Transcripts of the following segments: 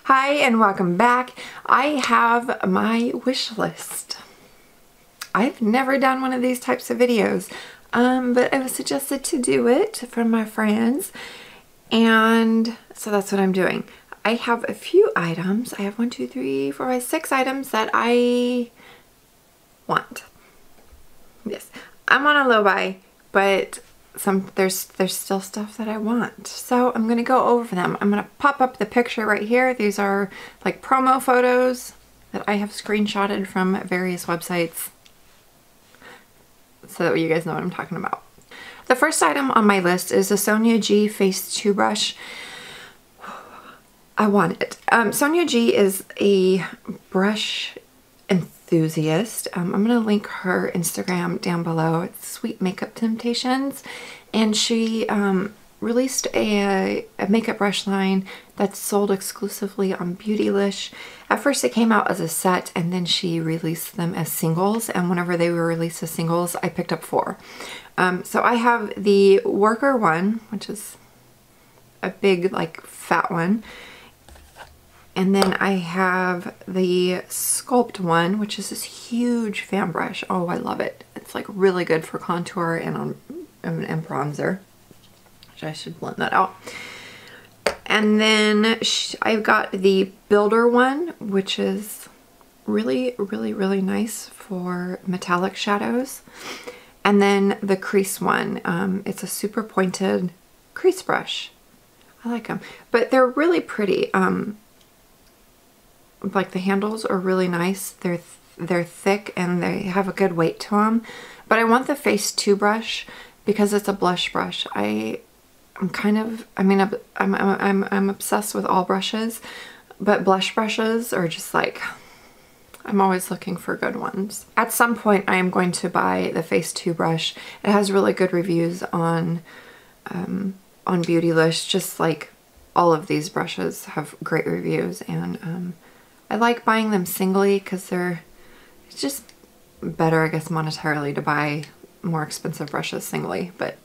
Hi and welcome back. I have my wish list. I've never done one of these types of videos, but I was suggested to do it from my friends, and so that's what I'm doing. I have a few items. I have 1, 2, 3, 4, 5, 6 items that I want. Yes, I'm on a low buy, but there's still stuff that I want, so I'm gonna go over them. I'm gonna pop up the picture right here. These are like promo photos that I have screenshotted from various websites so that you guys know what I'm talking about. The first item on my list is the Sonia G Face Two brush. I want it. Sonia G is a brush enthusiast. I'm gonna link her Instagram down below. It's Sweet Makeup Temptations, and she released a makeup brush line that's sold exclusively on Beautylish. At first it came out as a set, and then she released them as singles, and whenever they were released as singles I picked up 4. So I have the Worker one, which is a big like fat one. And then I have the Sculpt one, which is this huge fan brush. Oh, I love it. It's like really good for contour and bronzer, which I should blend that out. And then I've got the Builder one, which is really nice for metallic shadows. And then the Crease one. It's a super pointed crease brush. I like them, but they're really pretty. Like the handles are really nice. They're thick and they have a good weight to them. But I want the Face Two brush because it's a blush brush. I'm obsessed with all brushes, but blush brushes are just like, I'm always looking for good ones. At some point I am going to buy the Face Two brush. It has really good reviews on Beautylish, just like all of these brushes have great reviews, and I like buying them singly because it's just better, I guess, monetarily to buy more expensive brushes singly, but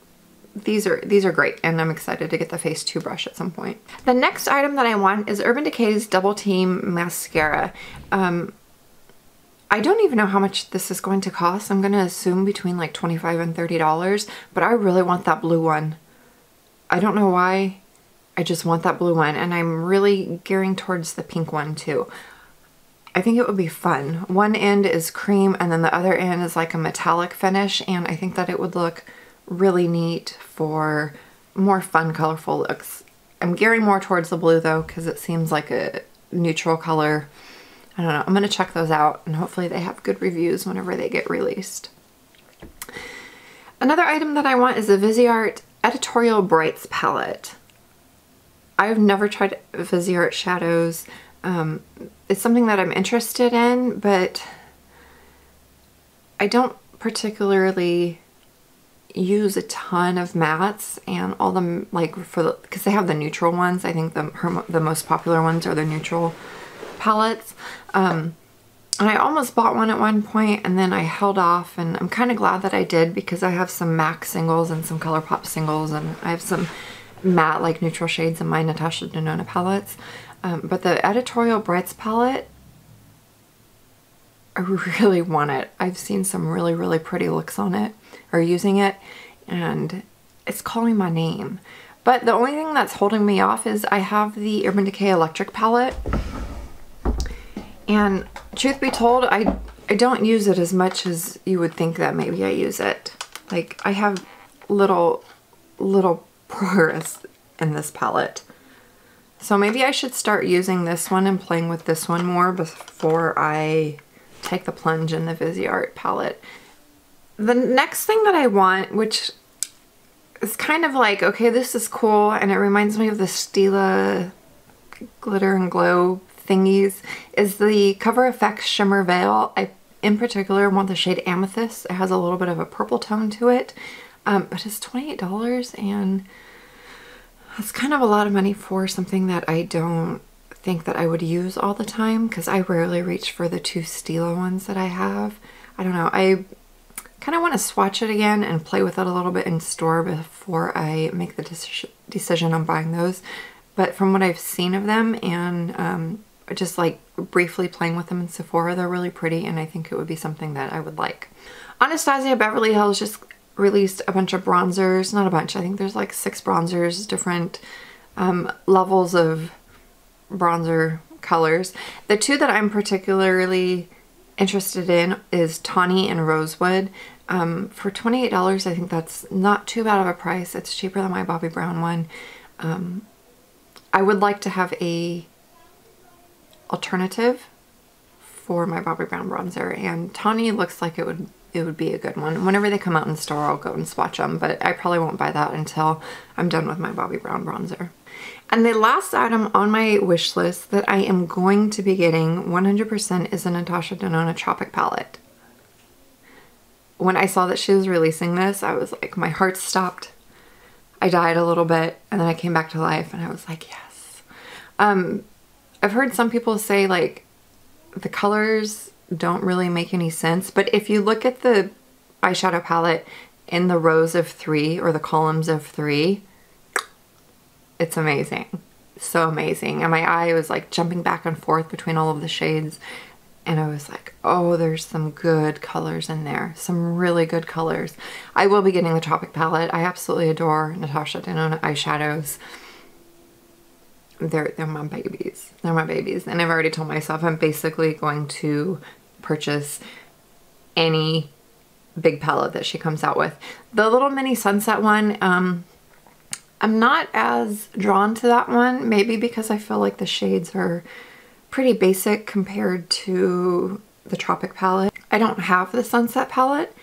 these are great, and I'm excited to get the Face Two brush at some point. The next item that I want is Urban Decay's Double Team mascara. I don't even know how much this is going to cost. I'm going to assume between like $25 and $30, but I really want that blue one. I don't know why. I just want that blue one, and I'm really gearing towards the pink one too. I think it would be fun. One end is cream and then the other end is like a metallic finish, and I think that it would look really neat for more fun, colorful looks. I'm gearing more towards the blue though because it seems like a neutral color. I don't know. I'm gonna check those out, and hopefully they have good reviews whenever they get released. Another item that I want is the Viseart Editorial Brights palette. I've never tried Viseart shadows. It's something that I'm interested in, but I don't particularly use a ton of mattes, and all them like because they have the neutral ones. I think the most popular ones are the neutral palettes. And I almost bought one at one point, and then I held off, and I'm kind of glad that I did because I have some MAC singles and some ColourPop singles, and I have some matte like neutral shades in my Natasha Denona palettes. But the Editorial Brights palette, I really want it. I've seen some really pretty looks on it, or using it, and it's calling my name. But the only thing that's holding me off is I have the Urban Decay Electric palette, and truth be told, I don't use it as much as you would think that maybe I use it. Like, I have little progress in this palette. So maybe I should start using this one and playing with this one more before I take the plunge in the Viseart palette. The next thing that I want, which is kind of like, okay, this is cool, and it reminds me of the Stila glitter and glow thingies, is the Cover FX Shimmer Veil. I, in particular, want the shade Amethyst. It has a little bit of a purple tone to it, but it's $28, and that's kind of a lot of money for something that I don't think that I would use all the time, because I rarely reach for the 2 Stila ones that I have. I don't know. I kind of want to swatch it again and play with it a little bit in store before I make the decision on buying those. but from what I've seen of them and just like briefly playing with them in Sephora, they're really pretty, and I think it would be something that I would like. Anastasia Beverly Hills just released a bunch of bronzers. Not a bunch, I think there's like 6 bronzers, different levels of bronzer colors. The 2 that I'm particularly interested in is Tawny and Rosewood. For $28, I think that's not too bad of a price. It's cheaper than my Bobbi Brown one. I would like to have a alternative for my Bobbi Brown bronzer, and Tawny looks like it would be a good one. Whenever they come out in the store, I'll go and swatch them, but I probably won't buy that until I'm done with my Bobbi Brown bronzer. And the last item on my wish list that I am going to be getting 100% is a Natasha Denona Tropic palette. When I saw that she was releasing this, I was like, my heart stopped. I died a little bit, and then I came back to life, and I was like, yes. I've heard some people say like the colors don't really make any sense, but if you look at the eyeshadow palette in the rows of 3 or the columns of 3, it's amazing. So amazing. And my eye was like jumping back and forth between all of the shades, and I was like, oh, there's some good colors in there. Some really good colors. I will be getting the Tropic palette. I absolutely adore Natasha Denona eyeshadows. They're my babies. They're my babies. And I've already told myself I'm basically going to purchase any big palette that she comes out with. The little mini sunset one, I'm not as drawn to that one, maybe because I feel like the shades are pretty basic compared to the Tropic palette. I don't have the sunset palette,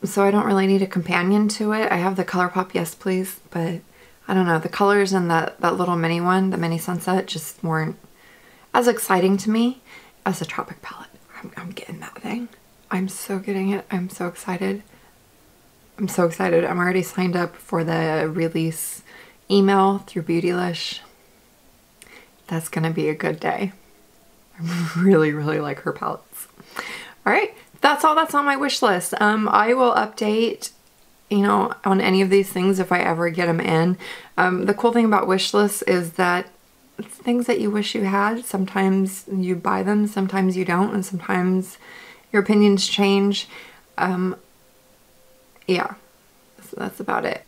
so I don't really need a companion to it. I have the ColourPop Yes Please, but I don't know, the colors in that little mini one, the mini sunset, just weren't as exciting to me as the Tropic palette. I'm getting that thing. I'm so getting it. I'm so excited. I'm so excited. I'm already signed up for the release email through Beautylish. That's gonna be a good day. I really, really like her palettes. All right, that's all that's on my wish list. I will update, you know, on any of these things if I ever get them in. The cool thing about wish lists is that it's things that you wish you had. Sometimes you buy them, sometimes you don't, and sometimes your opinions change. Yeah, so that's about it.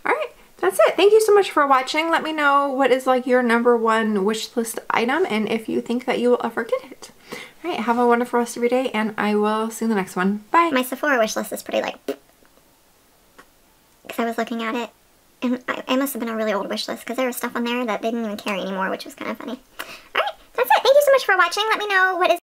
All right, that's it. Thank you so much for watching. Let me know what is like your #1 wish list item and if you think that you will ever get it. All right, have a wonderful rest of your day, and I will see you in the next one. Bye. My Sephora wish list is pretty like, because I was looking at it, and it must have been a really old wish list because there was stuff on there that they didn't even carry anymore, which was kind of funny. All right, that's it. Thank you so much for watching. Let me know what is